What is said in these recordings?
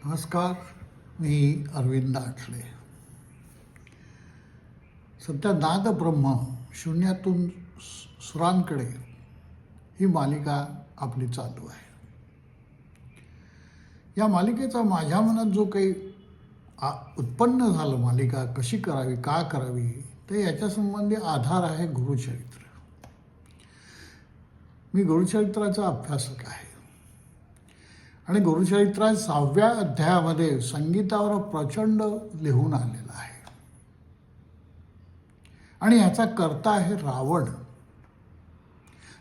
नमस्कार. मी अरविंद आठले. सध्या नादब्रह्म शून्यातून सुरांकडे ही मालिका आपली चालू आहे. या मालिकेचा माझ्या मनात जो काही उत्पन्न झालं, मालिका कशी करावी, का करावी, तर याच्यासंबंधी आधार आहे गुरुचरित्र. मी गुरुचरित्राचा अभ्यासक आहे आणि गुरुचरित्रात 6व्या अध्यायामध्ये संगीतावर प्रचंड लिहून आलेलं आहे आणि ह्याचा कर्ता आहे रावण.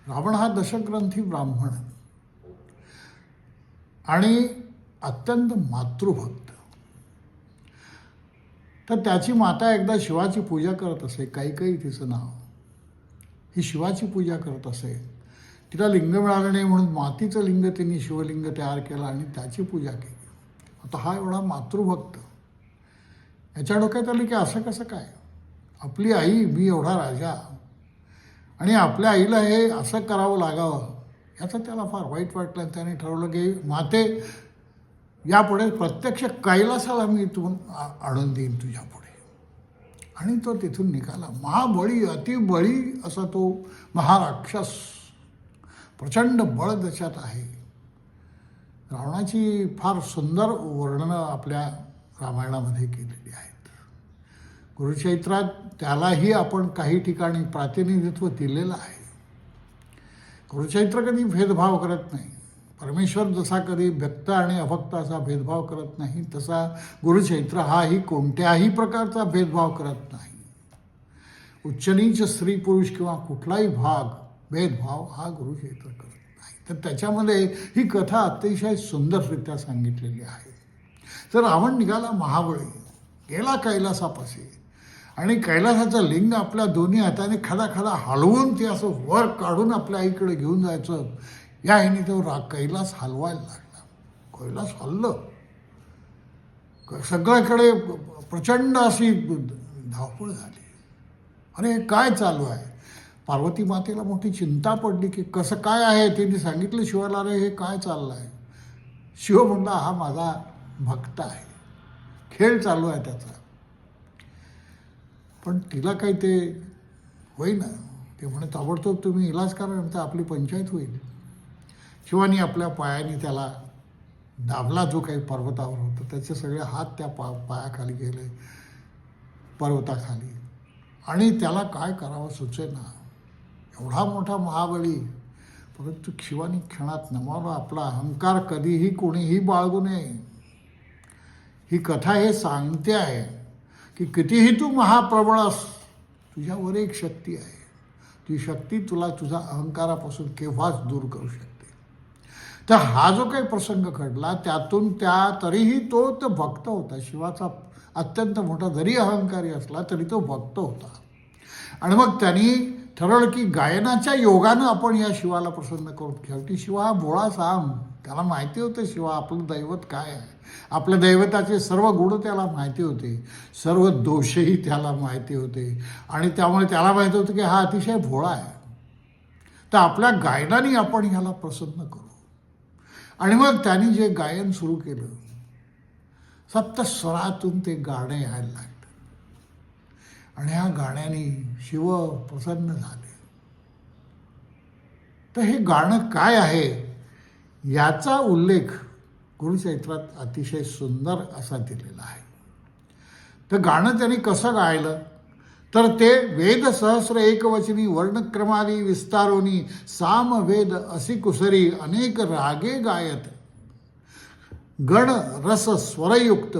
रावण हा दशग्रंथी ब्राह्मण आणि अत्यंत मातृभक्त. तर त्याची माता एकदा शिवाची पूजा करत असे, कैकेयी तिचं नाव. ही शिवाची पूजा करत असे. तिला लिंग मिळालं नाही म्हणून मातीचं लिंग तिने शिवलिंग तयार केलं आणि त्याची पूजा केली. आता हा एवढा मातृभक्त, याच्या डोक्यात आलं की असं कसं काय, आपली आई, मी एवढा राजा आणि आपल्या आईला हे असं करावं लागावं, याचं त्याला फार वाईट वाटलं. त्याने ठरवलं की माते, यापुढे प्रत्यक्ष कैलासाला मी इथून आणून देईन तुझ्या पुढे. आणि तो तिथून निघाला. महाबळी, अतिबळी असा तो महाराक्षस, प्रचंड बळ त्याच्यात आहे. रावणाची फार सुंदर वर्णनं आपल्या रामायणामध्ये केलेली आहेत. गुरुचरित्रात त्यालाही आपण काही ठिकाणी प्रातिनिधित्व दिलेलं आहे. गुरुचरित्र कधी भेदभाव करत नाही. परमेश्वर जसा कधी व्यक्त आणि अभक्त असा भेदभाव करत नाही, तसा गुरुचरित्र हाही कोणत्याही प्रकारचा भेदभाव करत नाही. उच्च नीच, स्त्री पुरुष किंवा कुठलाही भेदभाव हा गुरुचरित्र करत नाही. तर त्याच्यामध्ये ही कथा अतिशय सुंदररित्या सांगितलेली आहे. तर रावण निघाला महाबळी, गेला कैलासापाशी आणि कैलासाचं लिंग आपल्या दोन्ही हाताने खडा खडा हलवून ते असं वर काढून आपल्या आईकडे घेऊन जायचं. या ह्याने तो कैलास हलवायला लागला. कैलास हललं. सगळ्याकडे प्रचंड अशी धावपळ झाली. अरे काय चालू आहे? पार्वती मातेला मोठी चिंता पडली की कसं काय आहे. तिने सांगितलं शिवाला, अरे हे काय चाललं आहे. शिव म्हणला, हा माझा भक्त आहे, खेळ चालू आहे त्याचा. पण तिला काही ते होईना. ते म्हणे, ताबडतोब तुम्ही इलाज करा, नंतर आपली पंचायत होईल. शिवानी आपल्या पायाने त्याला दाबला, जो काही पर्वतावर होता. त्याचे सगळे हात त्या पायाखाली गेले, पर्वताखाली. आणि त्याला काय करावं सुचेना. एवढा मोठा महाबली, परंतु शिवानी क्षणात नमावला. आपला अहंकार कधीही कोणीही बाळगू नये. ही कथा हे सांगते आहे की कितीही तू महाप्रबळ अस, तुझ्यावर एक शक्ती आहे. ती शक्ती तुला तुझा अहंकारापासून केव्हाच दूर करू शकते. तर हा जो काही प्रसंग घडला त्यातून तरीही तो भक्त होता. शिवाचा अत्यंत मोठा जरी अहंकारी असला तरी तो भक्त होता. आणि मग त्यांनी ठरवलं की गायनाच्या योगानं आपण या शिवाला प्रसन्न करून शेवटी शिवा हा भोळा साम, त्याला माहिती होतं शिवा आपलं दैवत काय आहे. आपल्या दैवताचे सर्व गुण त्याला माहिती होते, सर्व दोषही त्याला माहिती होते. आणि त्यामुळे त्याला माहिती होतं की हा अतिशय भोळा आहे. तर आपल्या गायनाने आपण ह्याला प्रसन्न करू. आणि मग त्यांनी जे गायन सुरू केलं, सप्तस्वरातून ते गाणं यायला लागलं. आणि ह्या गाण्याने शिव प्रसन्न झाले. तर हे गाणं काय आहे याचा उल्लेख गुरुचरित्रात अतिशय सुंदर असा दिलेला आहे. तर गाणं त्यांनी कसं गायलं, तर ते वेद सहस्र एकवचनी वर्णक्रमादी विस्तारोनी सामवेद असी कुसरी अनेक रागे गायत गण रस स्वरयुक्त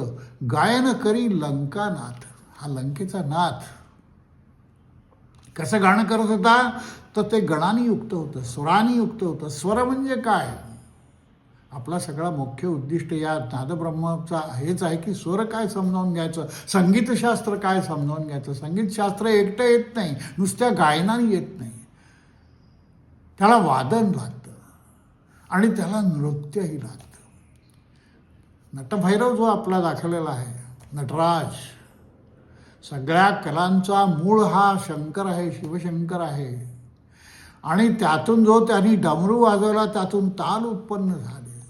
गायन करी लंकानाथ. हा लंकेचा नाथ कसं गाणं करत होता, तर ते गणाने युक्त होतं, स्वराने युक्त होतं. स्वर म्हणजे काय, आपला सगळा मुख्य उद्दिष्ट या नादब्रह्माचा हेच आहे की स्वर काय समजावून घ्यायचं, संगीतशास्त्र काय समजावून घ्यायचं. संगीतशास्त्र एकटं येत नाही, नुसत्या गायनाने येत नाही. त्याला वादन लागतं आणि त्याला नृत्यही लागतं. नटभैरव जो आपला दाखवलेला आहे, नटराज, सगळ्या कलांचा मूळ हा शंकर आहे, शिवशंकर आहे. आणि त्यातून जो त्यांनी डमरू वाजवला त्यातून ताल उत्पन्न झाले.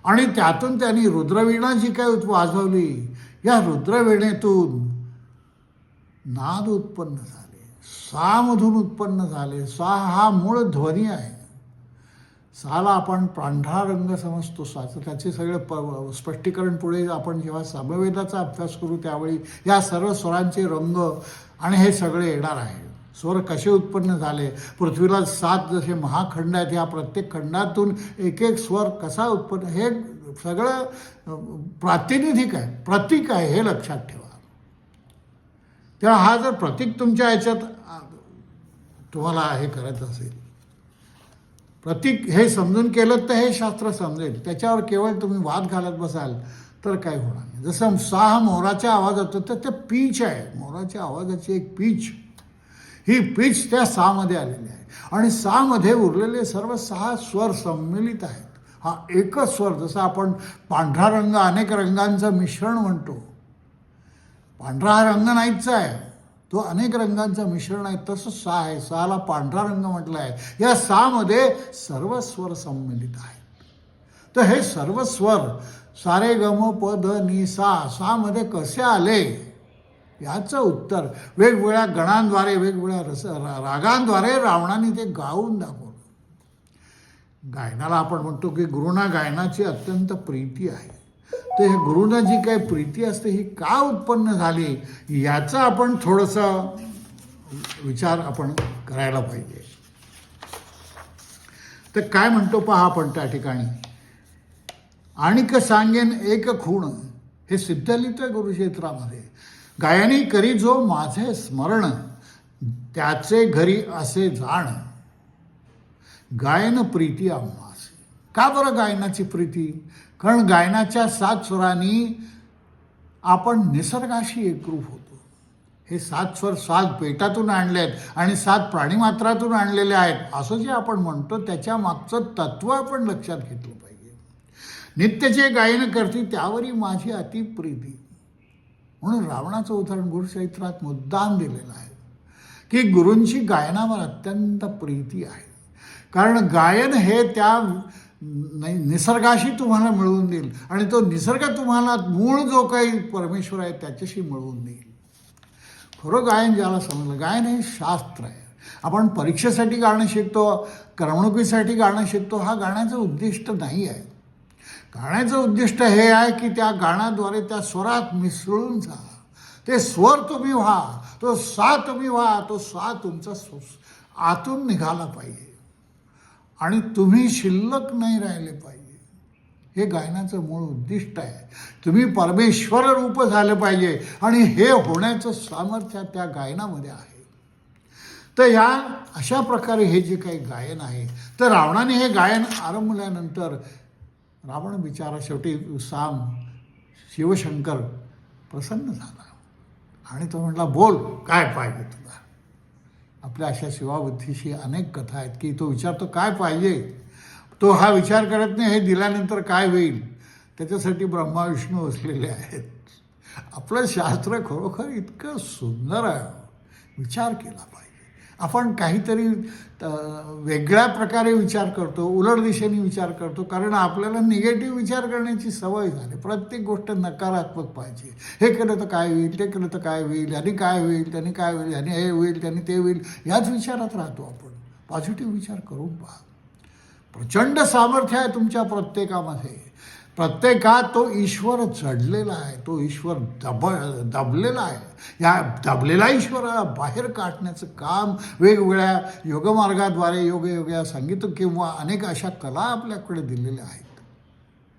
आणि त्यातून त्यांनी रुद्रवीणा जी काय वाजवली, या रुद्रवीणेतून नाद उत्पन्न झाले, सामधून उत्पन्न झाले. सा हा मूळ ध्वनी आहे. साला आपण पांढरा रंग समजतो. साचं त्याचे सगळे स्पष्टीकरण पुढे आपण जेव्हा सामवेदाचा अभ्यास करू त्यावेळी या सर्व स्वरांचे रंग आणि हे सगळे येणार आहे. स्वर कसे उत्पन्न झाले, पृथ्वीला 7 जसे महाखंड आहेत, या प्रत्येक खंडातून एक एक स्वर कसा उत्पन्न, हे सगळं प्रातिनिधिक आहे, प्रतीक आहे, हे लक्षात ठेवा. तेव्हा हा जर प्रतीक तुमच्या ह्याच्यात तुम्हाला हे करायचं असेल, प्रतीक हे समजून केलं तर हे शास्त्र समजेल. त्याच्यावर केवळ तुम्ही वाद घालत बसाल तर काय होणार नाही. जसं सा मोराच्या आवाजात तर ते पीच आहे, मोराच्या आवाजाची एक पीच, ही पीच त्या सामध्ये आलेली आहे. आणि सामध्ये उरलेले सर्व 6 स्वर सम्मिलित आहेत. हा एकच स्वर. जसं आपण पांढरा रंग अनेक रंगांचं मिश्रण म्हणतो, पांढरा हा रंग नाहीच आहे, तो अनेक रंगांचं मिश्रण आहे, तसं सा आहे. साला पांढरा रंग म्हटलं आहे. या सामध्ये सर्व स्वर सम्मिलित आहेत. तर हे सर्व स्वर सारे गम प ध नि सा, सामध्ये कसे आले याचं उत्तर वेगवेगळ्या गणांद्वारे, वेगवेगळ्या रागांद्वारे रावणाने ते गाऊन दाखवलं. गायनाला आपण म्हणतो की गुरुना गायनाची अत्यंत प्रीती आहे. तर हे गुरुना जी काही प्रीती असते ही का उत्पन्न झाली याचा आपण थोडंसं विचार आपण करायला पाहिजे. तर काय म्हणतो पहा आपण त्या ठिकाणी, आणिक सांगेन एक खूण, हे सिद्ध लिहितोय गुरुक्षेत्रामध्ये. गायनी करी जो माझे स्मरण, त्याचे घरी असे जाण, गायन प्रीती आम्हास. का बरं गायनाची प्रीती? कारण गायनाच्या 7 स्वरांनी आपण निसर्गाशी एकरूप होतो. हे 7 स्वर 7 पेटातून आणले आहेत आणि 7 प्राणीमात्रातून आणलेले आहेत असं जे आपण म्हणतो, त्याच्या मागचं तत्व आपण लक्षात घेतलं पाहिजे. नित्यचे गायन करती त्यावरी माझी अतिप्रीती. म्हणून रावणाचं उदाहरण गुरुचरित्रात मुद्दाम दिलेलं आहे की गुरूंची गायनावर अत्यंत प्रीती आहे. कारण गायन हे त्या निसर्गाशी तुम्हाला मिळवून देईल आणि तो निसर्ग तुम्हाला मूळ जो काही परमेश्वर आहे त्याच्याशी मिळवून देईल. खरं गायन ज्याला समजलं, गायन हे शास्त्र आहे. आपण परीक्षेसाठी गाणं शिकतो, करमणुकीसाठी गाणं शिकतो, हा गाण्याचं उद्दिष्ट नाही आहे. गाण्याचं उद्दिष्ट हे आहे की त्या गाण्याद्वारे त्या स्वरात मिसळून जा, ते स्वर तुम्ही व्हा, तो सा तुम्ही व्हा, तो सा तुमचा आतून निघाला पाहिजे आणि तुम्ही शिल्लक नाही राहिले पाहिजे. हे गायनाचं मूळ उद्दिष्ट आहे. तुम्ही परमेश्वर रूप झालं पाहिजे आणि हे होण्याचं सामर्थ्य त्या गायनामध्ये आहे. तर या अशा प्रकारे हे जे काही गायन आहे, तर रावणाने हे गायन आरंभल्यानंतर रावण बिचारा शेवटी साम शिवशंकर प्रसन्न झाला आणि तो म्हटला, बोल काय पाहिजे तुला. आपल्या अशा शिवाबुद्धीशी अनेक कथा आहेत की तो विचारतो काय पाहिजे, तो हा विचार करत नाही हे दिल्यानंतर काय होईल. त्याच्यासाठी ब्रह्मा विष्णू असलेले आहेत. आपलं शास्त्र खरोखर इतकं सुंदर आहे, विचार केला पाहिजे. आपण काहीतरी वेगळ्या प्रकारे विचार करतो, उलट दिशेने विचार करतो, कारण आपल्याला निगेटिव्ह विचार करण्याची सवय झाली. प्रत्येक गोष्ट नकारात्मक पाहिजे. हे केलं तर काय होईल, ते केलं तर काय होईल, यांनी काय होईल, त्यांनी काय होईल, यांनी हे होईल, त्यांनी ते होईल, याच विचारात राहतो आपण. पॉझिटिव्ह विचार करून पहा. प्रचंड सामर्थ्य आहे तुमच्या प्रत्येकामध्ये. प्रत्येकात तो ईश्वर जडलेला आहे, तो ईश्वर दबलेला आहे. या दबलेला ईश्वराला बाहेर काढण्याचं काम वेगवेगळ्या योगमार्गाद्वारे, योगया संगीत किंवा अनेक अशा कला आपल्याकडे दिलेल्या आहेत.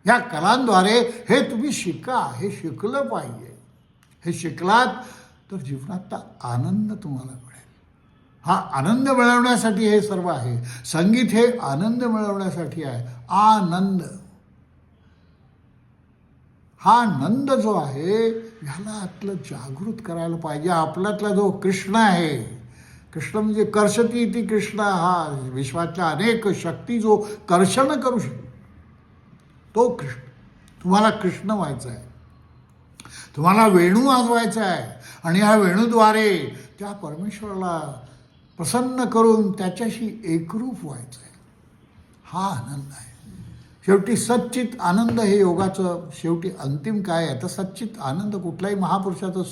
या कलांद्वारे हे तुम्ही शिका, हे शिकलं पाहिजे. हे शिकलात तर जीवनातला आनंद तुम्हाला मिळेल. हा आनंद मिळवण्यासाठी हे सर्व आहे. संगीत हे आनंद मिळवण्यासाठी आहे. आनंद, हा नंद जो आहे ह्याला आपलं जागृत करायला पाहिजे. आपल्यातला जो कृष्ण आहे, कृष्ण म्हणजे कर्षती इति कृष्ण, हा विश्वातल्या अनेक शक्ती जो कर्षण करू शकतो तो कृष्ण. तुम्हाला कृष्ण व्हायचं आहे, तुम्हाला वेणू वाजवायचा आहे आणि ह्या वेणूद्वारे त्या परमेश्वराला प्रसन्न करून त्याच्याशी एकरूप व्हायचं आहे. हा आनंद आहे. शेवटी सच्चित आनंद हे योगाचं शेवटी अंतिम काय आहे तर सच्चित आनंद कुठल्याही महापुरुषाचं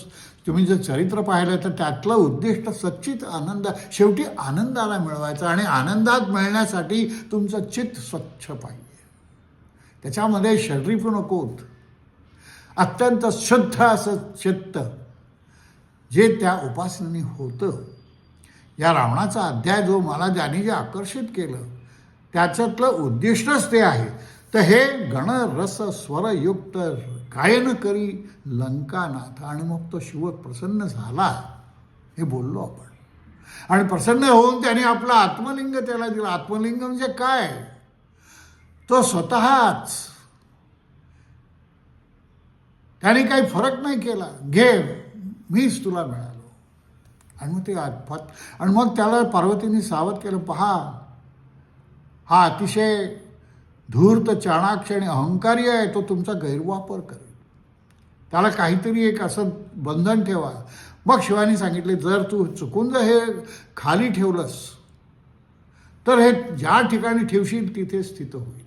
तुम्ही जर चरित्र पाहिलं तर त्यातलं उद्दिष्ट सच्चित आनंद शेवटी आनंदाला मिळवायचं आणि आनंदात मिळण्यासाठी तुमचं चित्त स्वच्छ पाहिजे त्याच्यामध्ये शरीफ नकोत अत्यंत शुद्ध असं चित्त जे त्या उपासनेने होतं या रावणाचा अध्याय जो मला ज्याने जे आकर्षित केलं त्याच्यातलं उद्दिष्टच ते आहे तर हे गणरस स्वरयुक्त गायन करी लंकानाथ आणि मग तो शिव प्रसन्न झाला हे बोललो आपण आणि प्रसन्न होऊन त्याने आपलं आत्मलिंग त्याला दिलं आत्मलिंग म्हणजे काय तो स्वतःच त्याने काही फरक नाही केला घे मीच तुला मिळालो आणि मग ते आणि मग त्याला पार्वतीने सावध केलं पहा हा अतिशय धूर्त चाणाक्ष आणि अहंकारी आहे तो तुमचा गैरवापर करेल त्याला काहीतरी एक असं बंधन ठेवा मग शिवानी सांगितले जर तू चुकून जर हे खाली ठेवलंस तर हे ज्या ठिकाणी ठेवशील तिथे स्थित होईल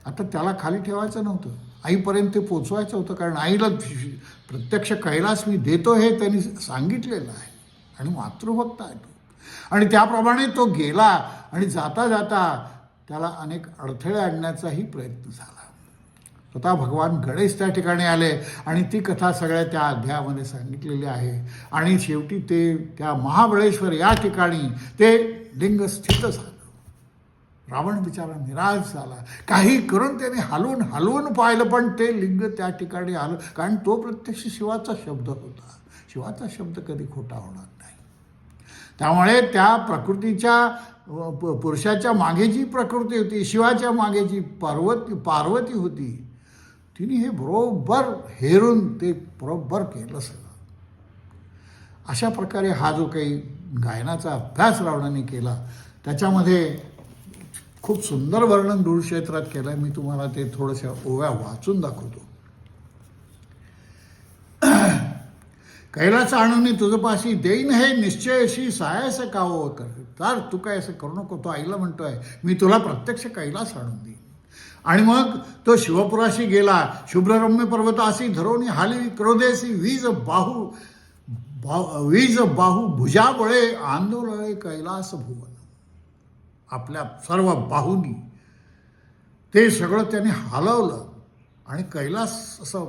आता त्याला खाली ठेवायचं नव्हतं आईपर्यंत ते पोचवायचं होतं कारण आईला प्रत्यक्ष कैलास मी देतो हे त्यांनी सांगितलेलं आहे आणि मातृभक्त आहे तो आणि त्याप्रमाणे तो गेला आणि जाता जाता त्याला अनेक अडथळे आणण्याचाही प्रयत्न झाला स्वतः भगवान गणेश त्या ठिकाणी आले आणि ती कथा सगळ्या त्या अध्यायामध्ये सांगितलेली आहे आणि शेवटी ते त्या महाबळेश्वर या ठिकाणी ते लिंग स्थित झालं रावण बिचारा निराश झाला काही करून त्याने हलवून पाहिलं पण ते लिंग त्या ठिकाणी आलं कारण तो प्रत्यक्ष शिवाचा शब्द होता शिवाचा शब्द कधी खोटा होणार नाही त्यामुळे त्या प्रकृतीच्या पुरुषाच्या मागे जी प्रकृती होती शिवाच्या मागे जी पार्वती होती तिने हे बरोबर हेरून ते बरोबर केलं सगळं अशा प्रकारे हा जो काही गायनाचा अभ्यास रावणाने केला त्याच्यामध्ये खूप सुंदर वर्णन दूर क्षेत्रात केलं आहे मी तुम्हाला ते थोड्याशा ओव्या वाचून दाखवतो कैलास आणून तुझपाशी देईन हे निश्चयशी सायास कावो कर तर तू काय असं करू नको तो आईला म्हणतोय मी तुला प्रत्यक्ष कैलास आणून देईन आणि मग तो शिवपुराशी गेला शुभ्ररम्य पर्वताशी धरोनी हाली क्रोधेसी वीज बाहू भुजाबळे आंदोलळे कैलास भुवन आपल्या सर्व बाहूंनी ते सगळं त्याने हलवलं आणि कैलास असं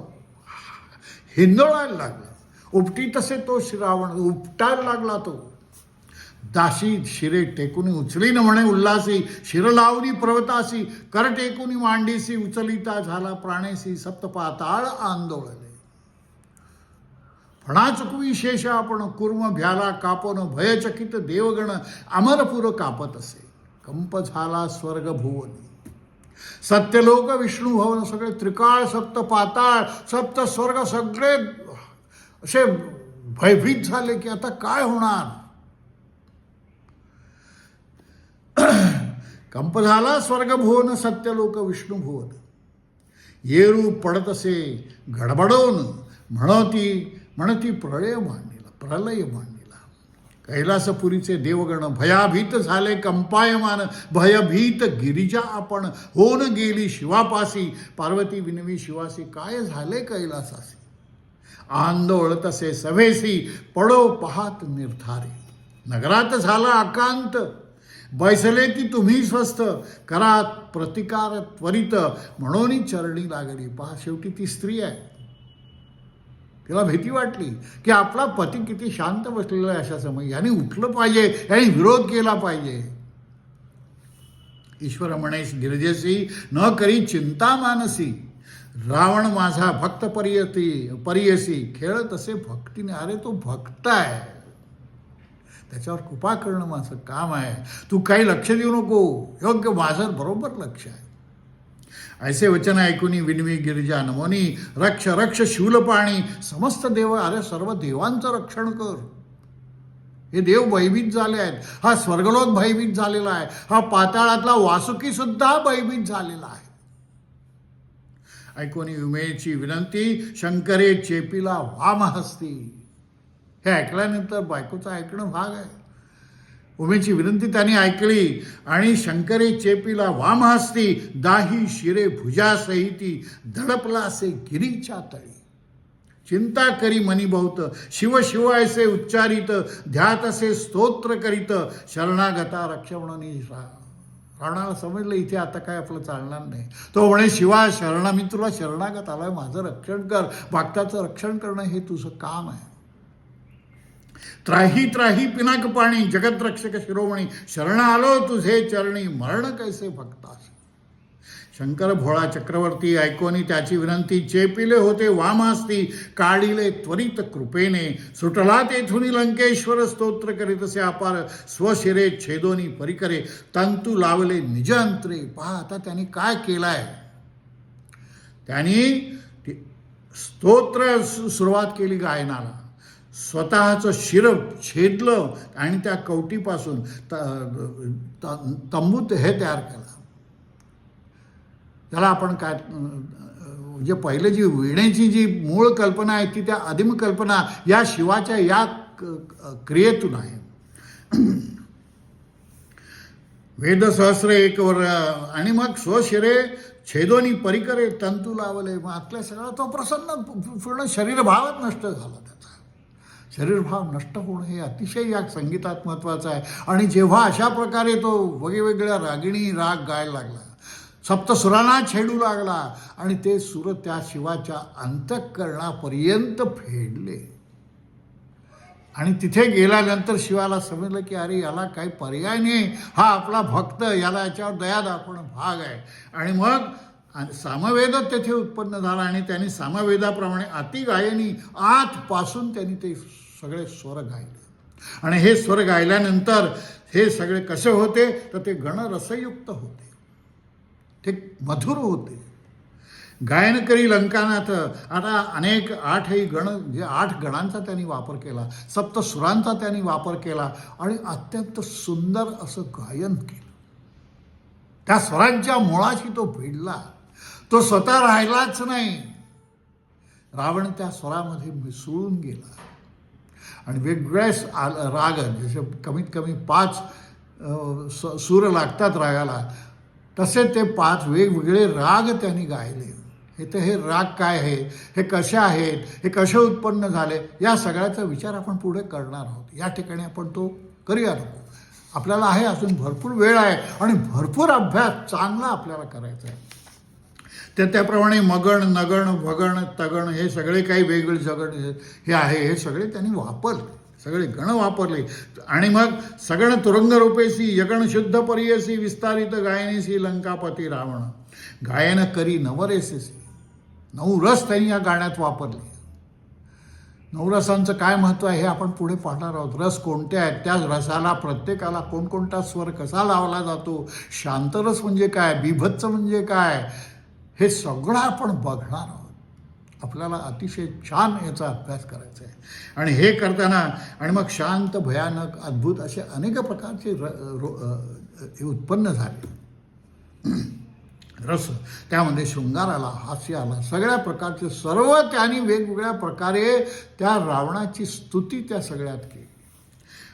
हिंदोळायला लागला उपटी तसे तो रावण उपटायला लागला तो दाशी शिरे टेकुनी उचली न म्हणे उल्हासी शिर लावणी पर्वतासी कर टेकुनी मांडीसी उचलिता झाला प्राणेसी सप्तपाताळ आंदोळले फणा चुकवी शेष आपण कुर्म भ्याला कापन भयचकित देवगण अमरपुर कापत असे कंप झाला स्वर्ग भुवनी सत्यलोक विष्णू भवन सगळे त्रिकाळ सप्त पाताळ सप्त स्वर्ग सगळे असे भयभीत झाले की आता काय होणार कंप झाला स्वर्ग भुवन सत्यलोक विष्णू भुवन येरू पडत असे गडबडवून म्हणती प्रलय मांडला कैलासपुरीचे देवगण भयाभीत झाले कंपायमान भयभीत गिरिजा आपण होऊन गेली शिवापासी पार्वती विनवी शिवासी काय झाले कैलासासी आंदोळ तसे सभेसी पडो पाहात निर्धारे नगरात झाला अकांत बैसले की तुम्ही स्वस्थ करा प्रतिकार त्वरित म्हणून चरणी लागली पहा शेवटी ती स्त्री आहे तिला भीती वाटली की आपला पती किती शांत बसलेला आहे अशा समय याने उठलं पाहिजे याने विरोध केला पाहिजे ईश्वर म्हणेस गिरजेसी न करी चिंता मानसी रावण माझा भक्त परियसी खेळ तसे भक्तीने अरे तो भक्त आहे त्याच्यावर कृपा करणं माझं काम आहे तू काही लक्ष देऊ नको योग्य माझं बरोबर लक्ष आहे ऐसे वचन ऐकून विनवी गिरिजा नमोनी रक्ष रक्ष शूलपाणी समस्त देव अरे सर्व देवांचं रक्षण कर हे देव भयभीत झाले आहेत हा स्वर्गलोक भयभीत झालेला आहे हा पाताळातला वासुकी सुद्धा भयभीत झालेला आहे ऐकून उमेची विनंती शंकरे चेपीला वाम हस्ती हे ऐकल्यानंतर बायकोचं ऐकणं भाग आहे उमेची विनंती त्याने ऐकली आणि शंकरे चेपिला वामहस्ती दाही शिरे भुजासहिती धडपलासे गिरीच्या तळी चिंता करी मनी बहुत शिव शिव ऐसे उच्चारित ध्यात असे स्तोत्र करीत शरणागता रक्षवणी रावणाला समजलं इथे आता काय आपलं चालणार नाही. तो म्हणे शिवा शरणा मी तुला शरणागत आलोय, माझं रक्षण कर, भक्ताचं रक्षण करणं हे तुझं काम आहे. त्राही त्राही पिनाक पाणी जगत रक्षक शिरोमणी शरण आलो तुझे चरणी मरण कैसे भक्तास. शंकर भोळा चक्रवर्ती ऐकोनी त्याची विनंती चेपिले होते वामहस्ती काढिले त्वरित कृपेने सुटला तेथून लंकेश्वर स्तोत्र करीतसे अपार स्वशिरे छेदोनी परिकरे तंतू लावले निज अंतरे. पहा आता त्यांनी काय केलाय, त्यांनी स्तोत्र सुरुवात केली गायनाला, स्वतःचं शिर छेदलं आणि त्या कवटीपासून तंबूत हे तयार केलं. त्याला आपण काय म्हणजे पहिले जी वीणेची जी मूळ कल्पना आहे ती त्या आदिम कल्पना या शिवाच्या या क्रियेतून आहे. वेद सहस्र एक वर आणि मग स्वशिरे छेदोनी परिकरे तंतू लावले. मग आपल्या सगळा तो प्रसन्न पूर्ण शरीरभावच नष्ट झाला. त्याचा शरीरभाव नष्ट होणं हे अतिशय या संगीतात महत्त्वाचं आहे. आणि जेव्हा अशा प्रकारे तो वेगवेगळ्या रागिणी राग गायला लागला, सप्तसुरांना छेडू लागला आणि ते सुर त्या शिवाच्या अंतःकरणापर्यंत फेडले. आणि तिथे गेल्यानंतर शिवाला समजलं की अरे याला काही पर्याय नाही, हा आपला भक्त, याला याच्यावर दया दाखवणं भाग आहे. आणि मग सामवेद तेथे उत्पन्न झाला आणि त्यांनी सामवेदाप्रमाणे अतिगायनी आतपासून त्यांनी ते सगळे स्वर गायले. आणि हे स्वर गायल्यानंतर हे सगळे कसे होते तर ते गणरसयुक्त होते, ते मधुर होते. गायन करी लंकानाथ. आता अनेक 8ही गण, जे 8 गणांचा त्यांनी वापर केला, सप्तसुरांचा त्यांनी वापर केला आणि अत्यंत सुंदर असं गायन केलं. त्या स्वरांच्या मुळाशी तो भिडला. तो स्वतः राहिलाच नाही, रावण त्या स्वरामध्ये मिसळून गेला. आणि वेगवेगळ्या राग, जसे कमीत कमी 5 सूर लागतात रागाला, तसे ते 5 वेगवेगळे राग त्यांनी गायले. हे राग काय आहे, हे कसे आहेत, हे कसे उत्पन्न झाले, या सगळ्याचा विचार आपण पुढे करणार आहोत. या ठिकाणी आपण तो करूया नको, आपल्याला आहे अजून भरपूर वेळ आहे आणि भरपूर अभ्यास चांगला आपल्याला करायचा आहे. त्याप्रमाणे मगण नगण भगण तगण हे सगळे काही वेगवेगळे जगण हे आहे, हे सगळे त्यांनी वापरले, सगळे गण वापरले. आणि मग सगण तुरंग रूपेसी यगण शुद्ध परियसी विस्तारित गायनेसी लंकापती रावण गायन करी नवरेसेसी. 9 रस त्यांनी या गाण्यात वापरले. 9 रसांचं काय महत्त्व आहे हे आपण पुढे पाहणार आहोत. रस कोणते आहेत, त्या रसाला प्रत्येकाला कोणकोणता स्वर कसा लावला जातो, शांतरस म्हणजे काय, बिभत्स म्हणजे काय, हे सगळं आपण बघणार आहोत. आपल्याला अतिशय छान याचा अभ्यास करायचा आहे. आणि हे करताना आणि मग शांत, भयानक, अद्भुत असे अनेक प्रकारचे उत्पन्न झाले रस. त्यामध्ये शृंगार आला, हास्य आला, सगळ्या प्रकारचे सर्व त्यांनी वेगवेगळ्या प्रकारे त्या रावणाची स्तुती त्या सगळ्यात केली.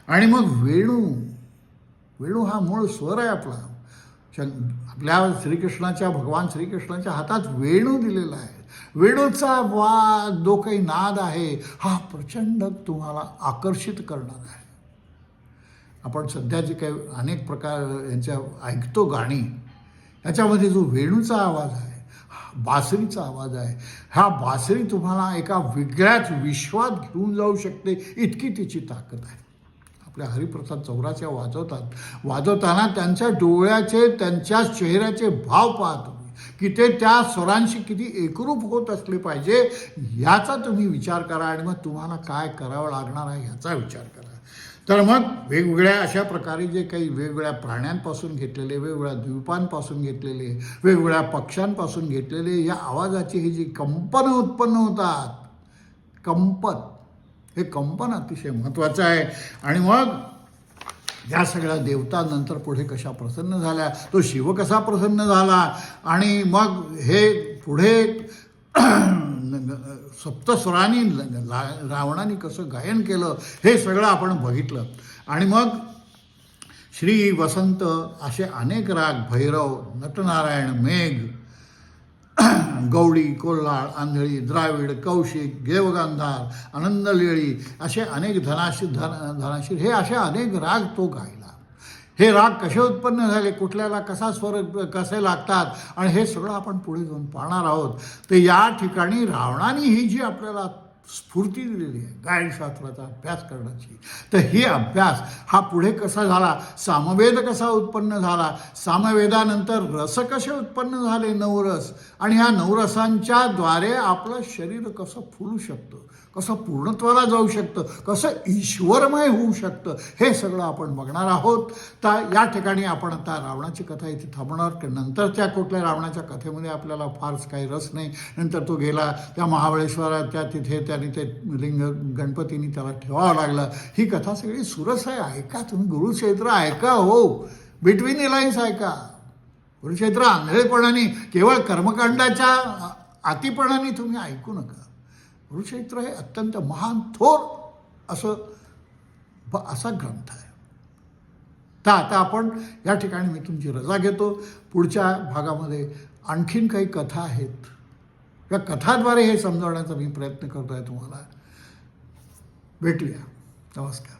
आणि मग वेणू हा मूळ स्वर आहे आपला. आपल्या भगवान श्रीकृष्णाच्या हातात वेणू दिलेला आहे. वेणूचा जो काही नाद आहे हा प्रचंड तुम्हाला आकर्षित करणार आहे. आपण सध्या जे काही अनेक प्रकार यांच्या ऐकतो गाणी, याच्यामध्ये जो वेणूचा आवाज आहे, बासरीचा आवाज आहे, हा बासरी तुम्हाला एका वेगळ्याच विश्वात घेऊन जाऊ शकते, इतकी तिची ताकद आहे. आपल्या हरिप्रसाद चौराच्या वाजवताना त्यांच्या डोळ्याचे, त्यांच्या चेहऱ्याचे भाव पाहतो की ते त्या स्वरांशी किती एकरूप होत असले पाहिजे याचा तुम्ही विचार करा. आणि मग तुम्हाला काय करावं लागणार आहे ह्याचा विचार करा. तर मग वेगवेगळ्या अशा प्रकारे जे काही वेगवेगळ्या प्राण्यांपासून घेतलेले, वेगवेगळ्या द्वीपांपासून घेतलेले, वेगवेगळ्या पक्ष्यांपासून घेतलेले या आवाजाची ही जी कंपनं उत्पन्न होतात, हे कंपन अतिशय महत्त्वाचं आहे. आणि मग या सगळ्या देवता नंतर पुढे कशा प्रसन्न झाल्या, तो शिव कसा प्रसन्न झाला, आणि मग हे पुढे सप्तस्वरांनी रावणाने कसं गायन केलं हे सगळं आपण बघितलं. आणि मग श्री वसंत असे अनेक राग, भैरव, नटनारायण, मेघ, गौडी, कोल्हाळ, आंधळी, द्राविड, कौशिक, देवगांधार, आनंदलेळी असे अनेक धनाशीर हे असे अनेक राग तो गायला. हे राग कसे उत्पन्न झाले, कुठल्याला कसा स्वर कसे लागतात आणि हे सगळं आपण पुढे जाऊन पाहणार आहोत. तर या ठिकाणी रावणाने ही जी आपल्याला स्फूर्ती दिलेली आहे गायनशास्त्राचा अभ्यास करण्याची, तर ही अभ्यास हा पुढे कसा झाला, सामवेद कसा उत्पन्न झाला, सामवेदानंतर रस कसे उत्पन्न झाले, नवरस, आणि ह्या नवरसांच्या द्वारे आपलं शरीर कसं फुलू शकतं, कसं पूर्णत्वाला जाऊ शकतं, कसं ईश्वरमय होऊ शकतं, हे सगळं आपण बघणार आहोत. तर या ठिकाणी आपण आता रावणाची कथा इथे थांबणार. नंतरच्या कुठल्या रावणाच्या कथेमध्ये आपल्याला फारच काही रस नाही. नंतर तो गेला त्या महाबळेश्वराच्या तिथे, त्याने ते लिंग गणपतीने त्याला ठेवावं लागलं. ही कथा सगळी सुरस आहे. ऐका तुम्ही, गुरुक्षेत्र ऐका हो, बिटवीन द लाईन्स ऐका. गुरुक्षेत्र आंधळेपणाने केवळ कर्मकांडाच्या अतिपणाने तुम्ही ऐकू नका. गुरुक्षेत्र हे अत्यंत महान थोर असा ग्रंथ आहे. तर आता आपण या ठिकाणी मी तुमची रजा घेतो. पुढच्या भागामध्ये आणखीन काही कथा आहेत, या कथाद्वारे हे समजावण्याचा मी प्रयत्न करतो आहे तुम्हाला. भेटूया. नमस्कार.